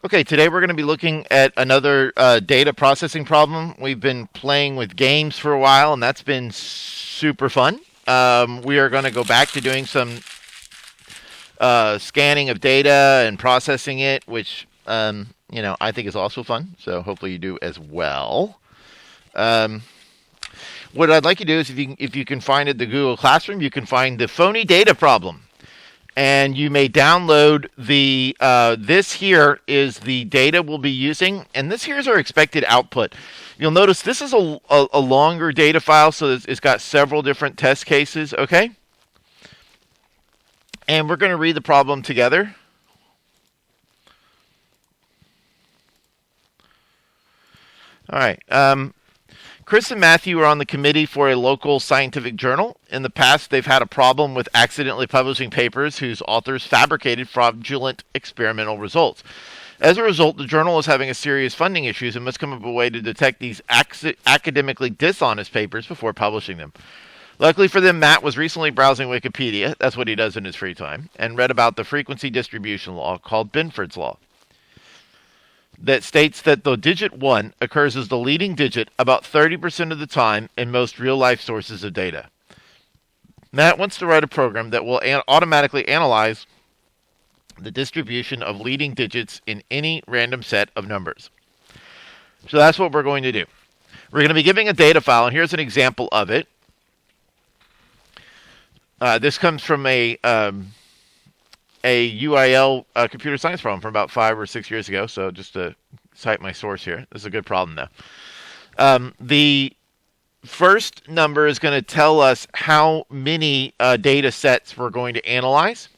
Okay, today we're going to be looking at another data processing problem. We've been playing with games for a while, and that's been super fun. We are going to go back to doing some scanning of data and processing it, which I think is also fun. So hopefully you do as well. What I'd like you to do is, if you can find it, the Google Classroom, you can find the phony data problem. And you may download the, this here is the data we'll be using, and this here is our expected output. You'll notice this is a longer data file, so it's got several different test cases, okay? And we're going to read the problem together. All right. Chris and Matthew are on the committee for a local scientific journal. In the past, they've had a problem with accidentally publishing papers whose authors fabricated fraudulent experimental results. As a result, the journal is having a serious funding issues and must come up with a way to detect these academically dishonest papers before publishing them. Luckily for them, Matt was recently browsing Wikipedia, that's what he does in his free time, and read about the frequency distribution law called Binford's Law, that states that the digit 1 occurs as the leading digit about 30% of the time in most real-life sources of data. Matt wants to write a program that will automatically analyze the distribution of leading digits in any random set of numbers. So that's what we're going to do. We're going to be giving a data file, and here's an example of it. This comes from a UIL computer science problem from about 5 or 6 years ago. So just to cite my source here, this is a good problem though. The first number is going to tell us how many data sets we're going to analyze.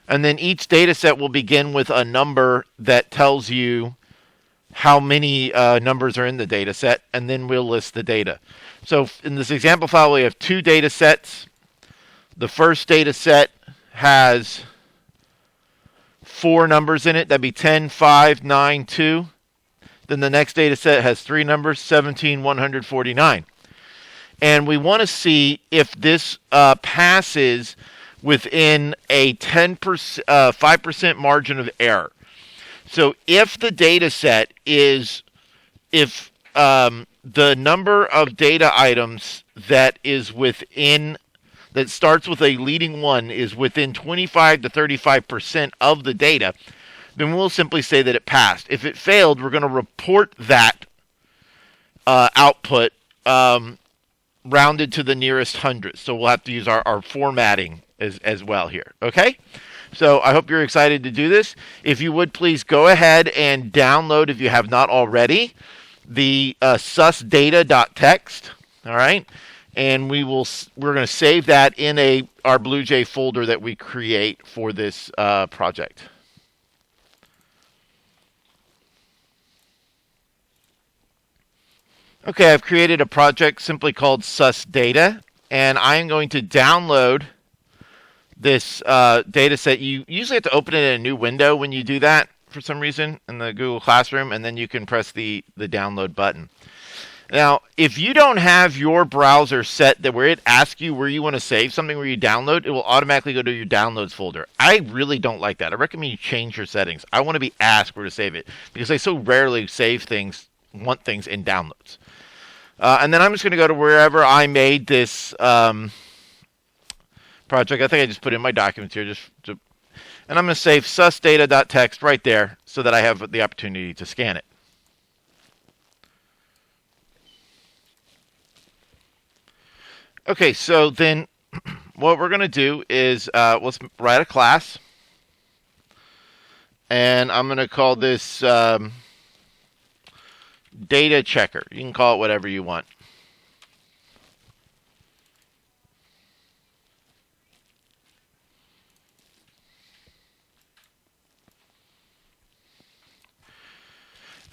And then each data set will begin with a number that tells you how many numbers are in the data set, and then we'll list the data. So in this example file, we have 2 data sets. The first data set has 4 numbers in it. That'd be 10, 5, 9, 2. Then the next data set has 3 numbers, 17, 149. And we want to see if this passes within a 5% margin of error. So if the data set is, if the number of data items that is within, that starts with a leading 1 is within 25 to 35% of the data, then we'll simply say that it passed. If it failed, we're going to report that output rounded to the nearest hundredth. So we'll have to use our formatting as well here. Okay? So I hope you're excited to do this. If you would, please go ahead and download, if you have not already, the susdata.txt. All right? And we're going to save that in our BlueJ folder that we create for this project. Okay, I've created a project simply called susdata, and I'm going to download this data set. You usually have to open it in a new window when you do that for some reason in the Google Classroom, and then you can press the download button. Now, if you don't have your browser set that where it asks you where you want to save something where you download, it will automatically go to your downloads folder. I really don't like that. I recommend you change your settings. I want to be asked where to save it because I so rarely want things in downloads. And then I'm just going to go to wherever I made this project. I think I just put in my documents here. And I'm going to save susdata.txt right there so that I have the opportunity to scan it. Okay, so then what we're going to do is let's write a class. And I'm going to call this data checker. You can call it whatever you want.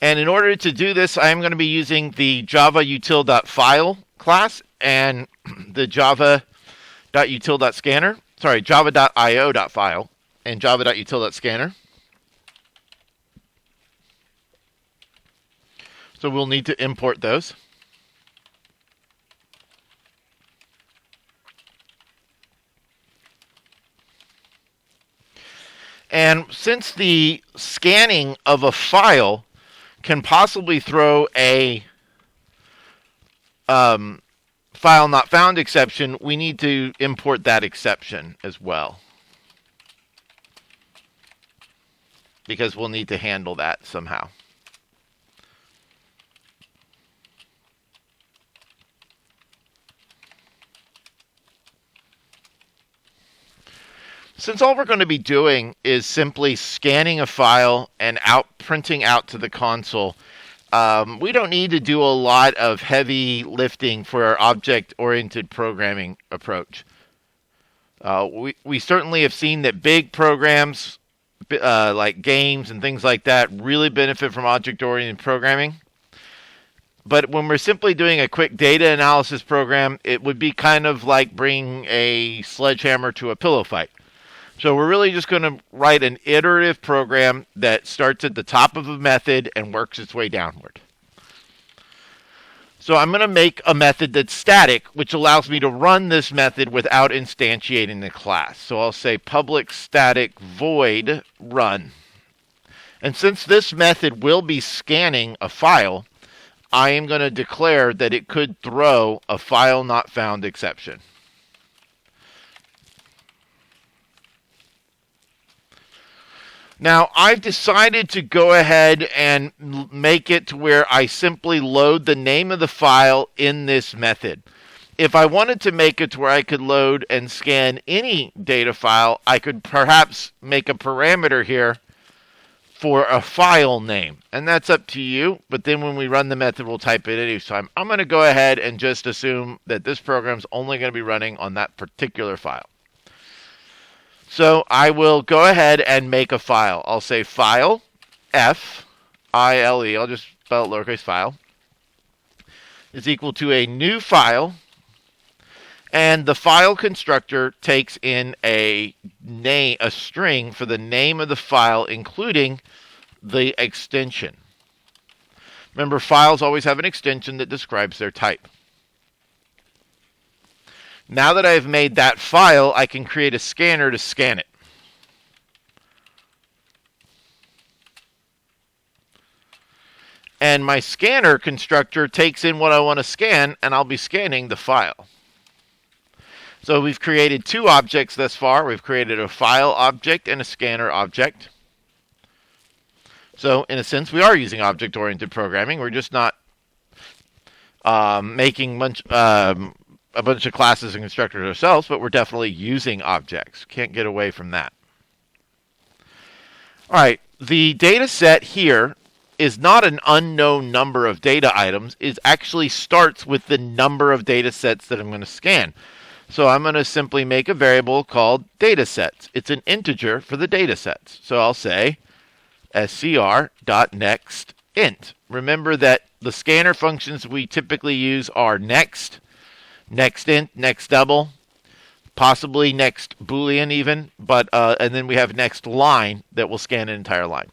And in order to do this, I'm going to be using the java-util.file class and the java.util.scanner. Sorry, java.io.file and java.util.scanner. So we'll need to import those. And since the scanning of a file can possibly throw a file not found exception, we need to import that exception as well, because we'll need to handle that somehow. Since all we're going to be doing is simply scanning a file and printing out to the console, we don't need to do a lot of heavy lifting for our object-oriented programming approach. We certainly have seen that big programs like games and things like that really benefit from object-oriented programming. But when we're simply doing a quick data analysis program, it would be kind of like bringing a sledgehammer to a pillow fight. So we're really just going to write an iterative program that starts at the top of a method and works its way downward. So I'm going to make a method that's static, which allows me to run this method without instantiating the class. So I'll say public static void run. And since this method will be scanning a file, I am going to declare that it could throw a file not found exception. Now, I've decided to go ahead and make it to where I simply load the name of the file in this method. If I wanted to make it to where I could load and scan any data file, I could perhaps make a parameter here for a file name. And that's up to you, but then when we run the method, we'll type it in each time. I'm going to go ahead and just assume that this program is only going to be running on that particular file. So I will go ahead and make a file. I'll say file, F-I-L-E, I'll just spell it lowercase file, is equal to a new file. And the file constructor takes in a string for the name of the file, including the extension. Remember, files always have an extension that describes their type. Now that I've made that file, I can create a scanner to scan it. And my scanner constructor takes in what I want to scan, and I'll be scanning the file. So we've created two objects thus far. We've created a file object and a scanner object. So in a sense, we are using object-oriented programming. We're just not making a bunch of classes and constructors ourselves, but we're definitely using objects. Can't get away from that. All right, the data set here is not an unknown number of data items. It actually starts with the number of data sets that I'm going to scan. So I'm going to simply make a variable called data sets. It's an integer for the data sets. So I'll say scr.nextInt. Remember that the scanner functions we typically use are next, nextInt, nextDouble, possibly next Boolean even, but and then we have next line that will scan an entire line.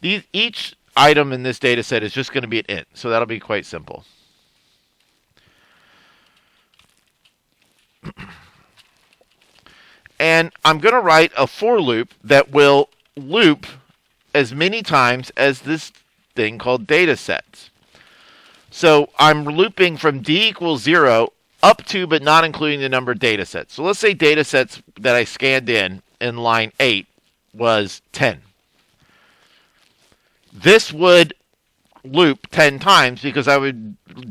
Each item in this data set is just going to be an int, so that'll be quite simple. And I'm going to write a for loop that will loop as many times as this thing called data sets. So I'm looping from d equals 0 up to but not including the number of data sets. So let's say data sets that I scanned in line 8 was 10. This would loop 10 times because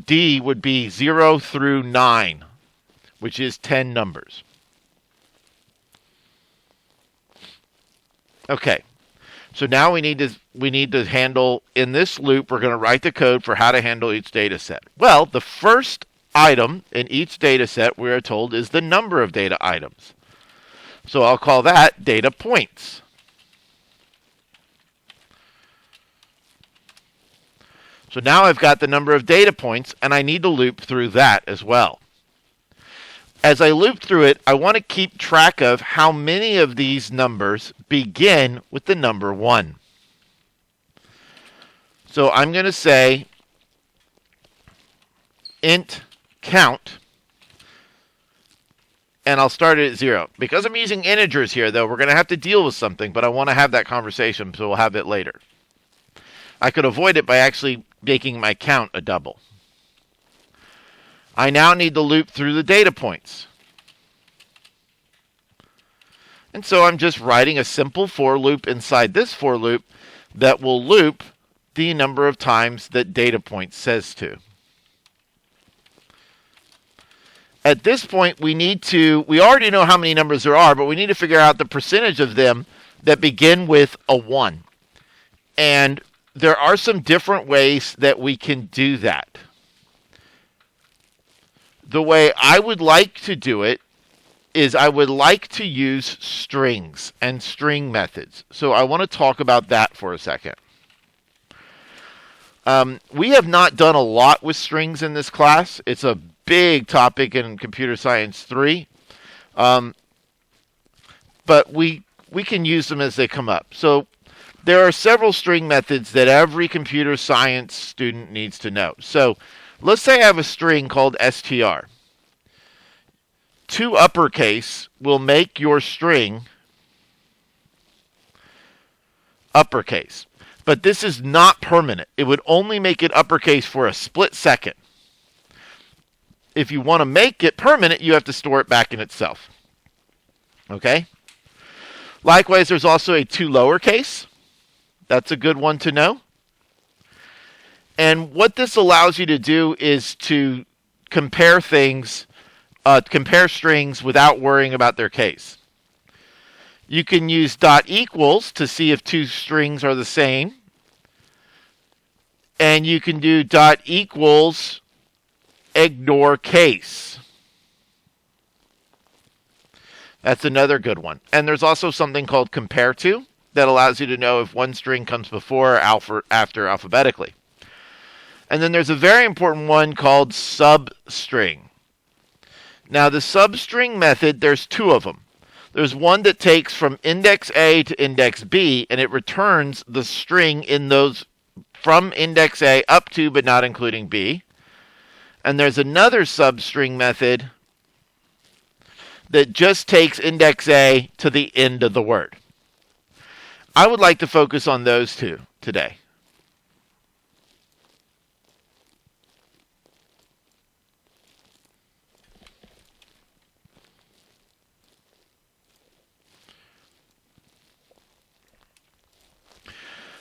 d would be 0 through 9, which is 10 numbers. Okay, so now we need to handle, in this loop, we're going to write the code for how to handle each data set. Well, the first item in each data set, we are told, is the number of data items. So I'll call that data points. So now I've got the number of data points, and I need to loop through that as well. As I loop through it, I want to keep track of how many of these numbers begin with the number 1. So I'm going to say int count, and I'll start it at 0. Because I'm using integers here, though, we're going to have to deal with something, but I want to have that conversation, so we'll have it later. I could avoid it by actually making my count a double. I now need to loop through the data points. And so I'm just writing a simple for loop inside this for loop that will loop the number of times that data point says to. At this point, we already know how many numbers there are, but we need to figure out the percentage of them that begin with a 1. And there are some different ways that we can do that. The way I would like to do it is I would like to use strings and string methods. So I want to talk about that for a second. We have not done a lot with strings in this class. It's a big topic in Computer Science 3. But we can use them as they come up. So there are several string methods that every computer science student needs to know. So let's say I have a string called str. 2 uppercase will make your string uppercase. But this is not permanent. It would only make it uppercase for a split second. If you want to make it permanent, you have to store it back in itself. Okay? Likewise, there's also a 2 lowercase. That's a good one to know. And what this allows you to do is to compare things, compare strings without worrying about their case. You can use dot equals to see if 2 strings are the same. And you can do dot equals ignore case. That's another good one. And there's also something called compare to that allows you to know if one string comes before or after alphabetically. And then there's a very important one called substring. Now the substring method, there's 2 of them. There's one that takes from index A to index B, and it returns the string in those from index A up to but not including B. And there's another substring method that just takes index A to the end of the word. I would like to focus on those 2 today.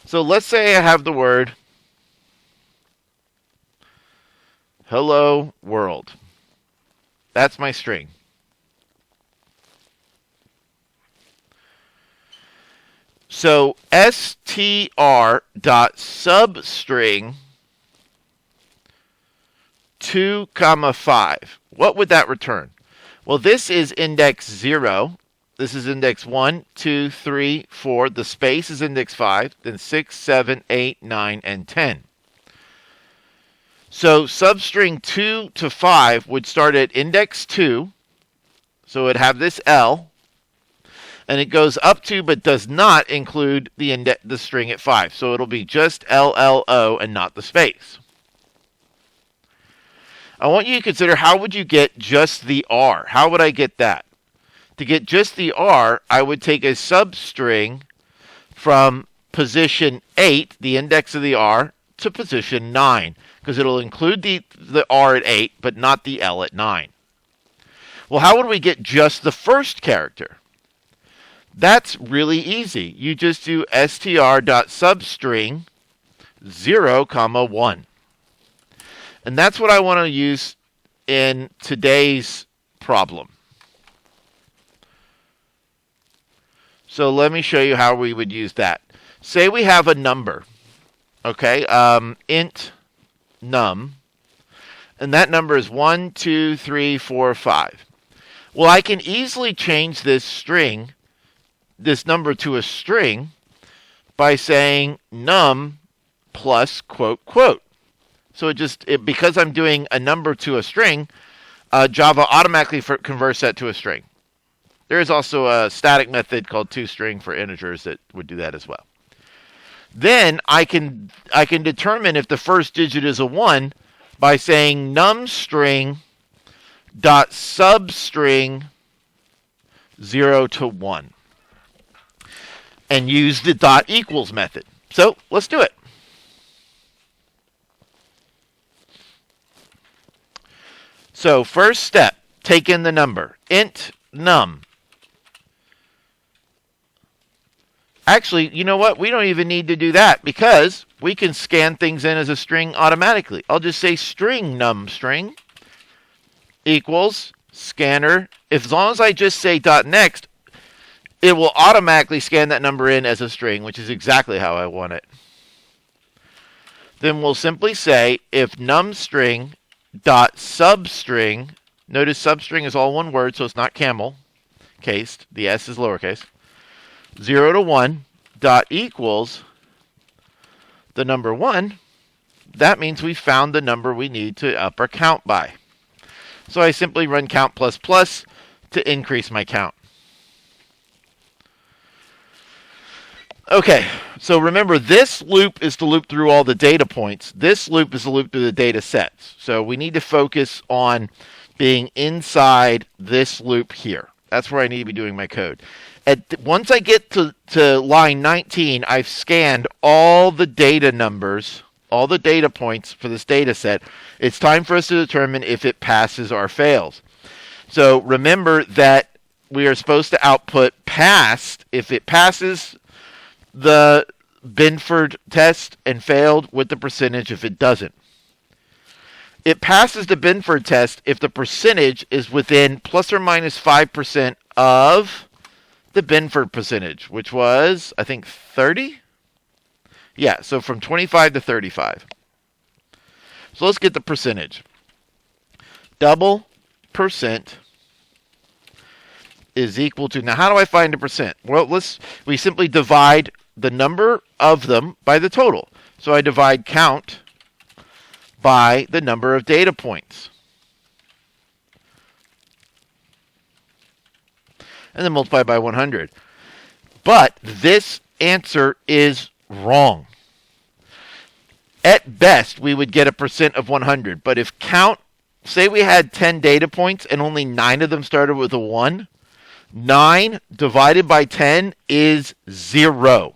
So let's say I have the word hello world. That's my string. So str.substring 2, 5. What would that return? Well, this is index 0. This is index 1, 2, 3, 4. The space is index 5, then 6, 7, 8, 9, and 10. So substring 2 to 5 would start at index 2. So it would have this L. And it goes up to but does not include the string at 5. So it'll be just LLO and not the space. I want you to consider, how would you get just the R? How would I get that? To get just the R, I would take a substring from position 8, the index of the R, to position 9, because it'll include the R at 8, but not the L at 9. Well, how would we get just the first character? That's really easy. You just do str.substring 0, 1. And that's what I want to use in today's problem. So let me show you how we would use that. Say we have a number, okay, int num, and that number is 1, 2, 3, 4, 5. Well, I can easily change this number to a string, by saying num plus quote quote. So because I'm doing a number to a string, Java automatically converts that to a string. There is also a static method called toString for integers that would do that as well. Then I can determine if the first digit is a 1 by saying numString dot substring 0 to 1. And use the dot equals method. So let's do it. So first step, take in the number. Int num. Actually, you know what? We don't even need to do that because we can scan things in as a string automatically. I'll just say string num string equals scanner. As long as I just say dot next, it will automatically scan that number in as a string, which is exactly how I want it. Then we'll simply say if num string dot substring, notice substring is all one word, so it's not camel cased. The S is lowercase. 0 to 1 dot equals the number 1. That means we found the number we need to up our count by. So I simply run count plus plus to increase my count. Okay, so remember this loop is to loop through all the data points. This loop is to loop through the data sets. So we need to focus on being inside this loop here. That's where I need to be doing my code. Once I get to line 19, I've scanned all the data numbers, all the data points for this data set. It's time for us to determine if it passes or fails. So remember that we are supposed to output passed if it passes the Binford test and failed with the percentage if it doesn't. It passes the Binford test if the percentage is within plus or minus 5% of the Binford percentage, which was, I think, 30? Yeah, so from 25 to 35. So let's get the percentage. Double percent is equal to, now how do I find a percent? Well, we simply divide the number of them by the total. So I divide count by the number of data points. And then multiply by 100. But this answer is wrong. At best, we would get a percent of 100. But if count, say we had 10 data points and only 9 of them started with a 1, 9 divided by 10 is 0.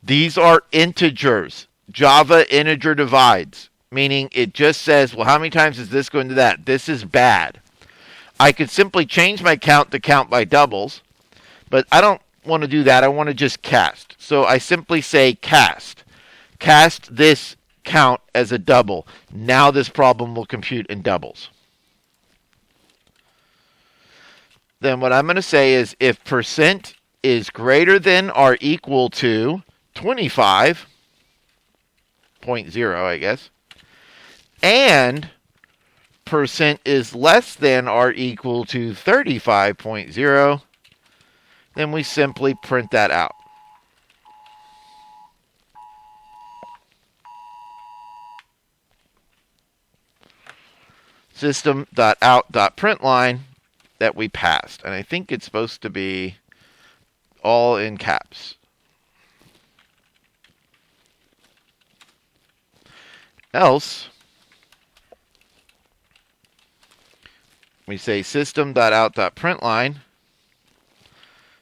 These are integers. Java integer divides, meaning it just says, well, how many times is this going to that? This is bad. I could simply change my count to count by doubles, but I don't want to do that. I want to just cast. So I simply say cast. Cast this count as a double. Now this problem will compute in doubles. Then what I'm going to say is if percent is greater than or equal to 25.0, I guess, and percent is less than or equal to 35.0, then we simply print that out. System.out.println that we passed. And I think it's supposed to be all in caps. Else, we say system.out.println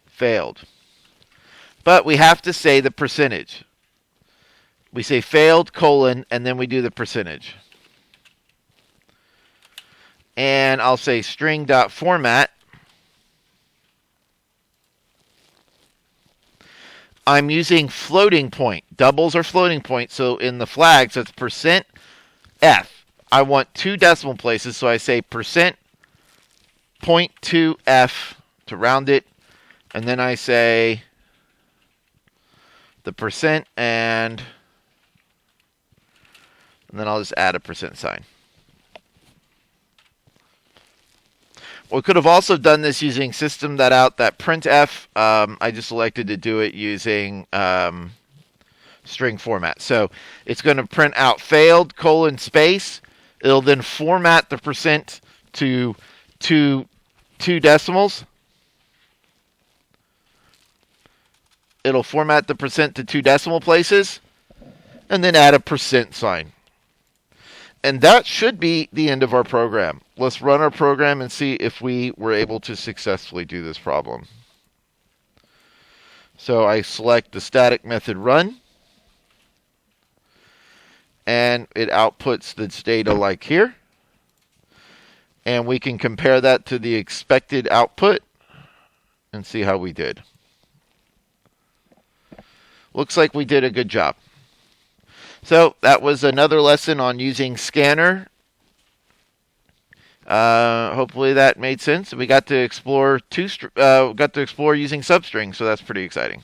failed. But we have to say the percentage. We say failed colon and then we do the percentage. And I'll say string.format. I'm using floating point. Doubles are floating point. So in the flags, it's percent F. I want 2 decimal places. So I say percent 0.2 F to round it. And then I say the percent and then I'll just add a percent sign. We could have also done this using system.out.printf. I just elected to do it using string format. So it's going to print out failed colon space. It'll then format the percent to 2 decimals. It'll format the percent to 2 decimal places and then add a percent sign. And that should be the end of our program. let's run our program and see if we were able to successfully do this problem. So I select the static method run, and it outputs this data like here. And we can compare that to the expected output and see how we did. Looks like we did a good job. So that was another lesson on using scanner. Hopefully that made sense. We got to explore using substrings, so that's pretty exciting.